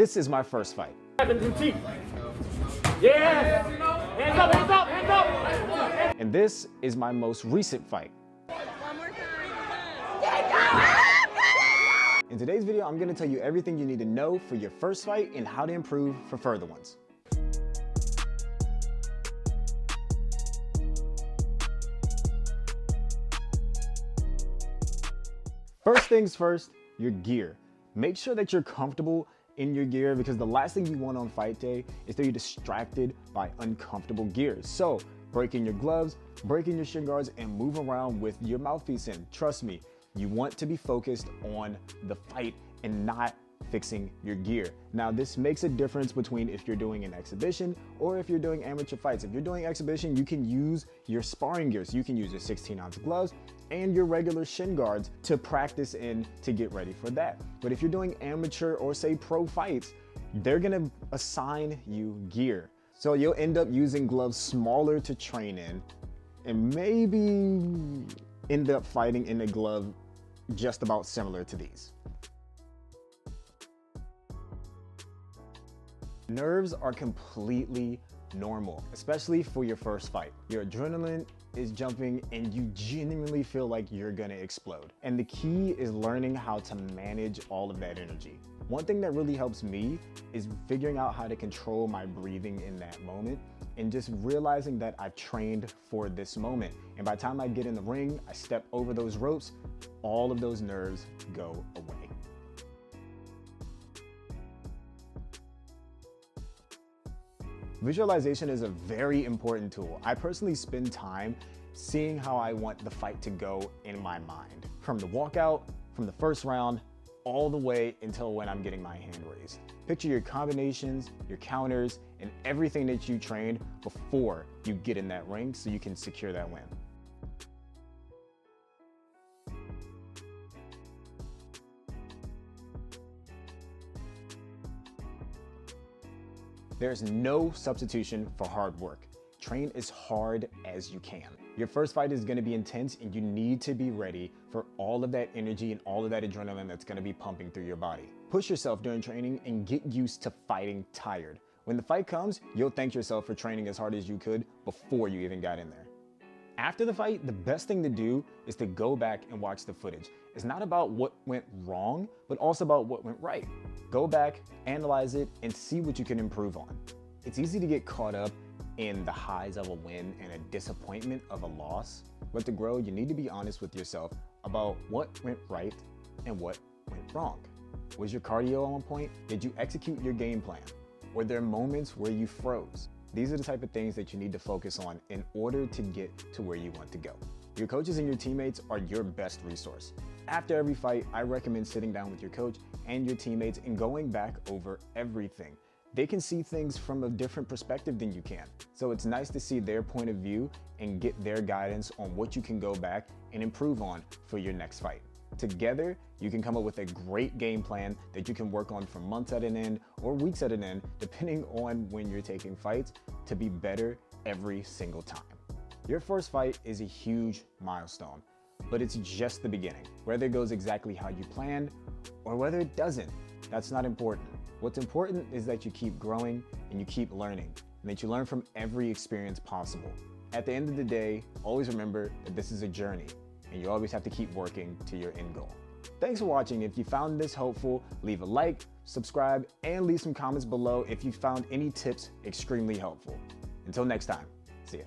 This is my first fight. Yeah! Hands up, hands up, hands up! And this is my most recent fight. One more time. In today's video, I'm gonna tell you everything you need to know for your first fight and how to improve for further ones. First things first, your gear. Make sure that you're comfortable in your gear, because the last thing you want on fight day is that you're distracted by uncomfortable gear. So break in your gloves, break in your shin guards, and move around with your mouthpiece in. Trust me, you want to be focused on the fight and not fixing your gear. Now, this makes a difference between if you're doing an exhibition or if you're doing amateur fights. If you're doing exhibition, you can use your sparring gear. So you can use your 16-ounce gloves and your regular shin guards to practice in to get ready for that. But if you're doing amateur or say pro fights, they're gonna assign you gear. So you'll end up using gloves smaller to train in and maybe end up fighting in a glove just about similar to these. Nerves are completely normal, especially for your first fight. Your adrenaline is jumping and you genuinely feel like you're gonna explode. And the key is learning how to manage all of that energy. One thing that really helps me is figuring out how to control my breathing in that moment and just realizing that I've trained for this moment. And by the time I get in the ring, I step over those ropes, all of those nerves go away. Visualization is a very important tool. I personally spend time seeing how I want the fight to go in my mind. From the walkout, from the first round, all the way until when I'm getting my hand raised. Picture your combinations, your counters, and everything that you trained before you get in that ring so you can secure that win. There's no substitution for hard work. Train as hard as you can. Your first fight is gonna be intense and you need to be ready for all of that energy and all of that adrenaline that's gonna be pumping through your body. Push yourself during training and get used to fighting tired. When the fight comes, you'll thank yourself for training as hard as you could before you even got in there. After the fight, the best thing to do is to go back and watch the footage. It's not about what went wrong, but also about what went right. Go back, analyze it, and see what you can improve on. It's easy to get caught up in the highs of a win and a disappointment of a loss, but to grow, you need to be honest with yourself about what went right and what went wrong. Was your cardio on point? Did you execute your game plan? Were there moments where you froze? These are the type of things that you need to focus on in order to get to where you want to go. Your coaches and your teammates are your best resource. After every fight, I recommend sitting down with your coach and your teammates and going back over everything. They can see things from a different perspective than you can. So it's nice to see their point of view and get their guidance on what you can go back and improve on for your next fight. Together, you can come up with a great game plan that you can work on for months at an end or weeks at an end, depending on when you're taking fights, to be better every single time. Your first fight is a huge milestone, but it's just the beginning. Whether it goes exactly how you planned or whether it doesn't, that's not important. What's important is that you keep growing and you keep learning, and that you learn from every experience possible. At the end of the day, always remember that this is a journey, and you always have to keep working to your end goal. Thanks for watching. If you found this helpful, leave a like, subscribe, and leave some comments below if you found any tips extremely helpful. Until next time, see ya.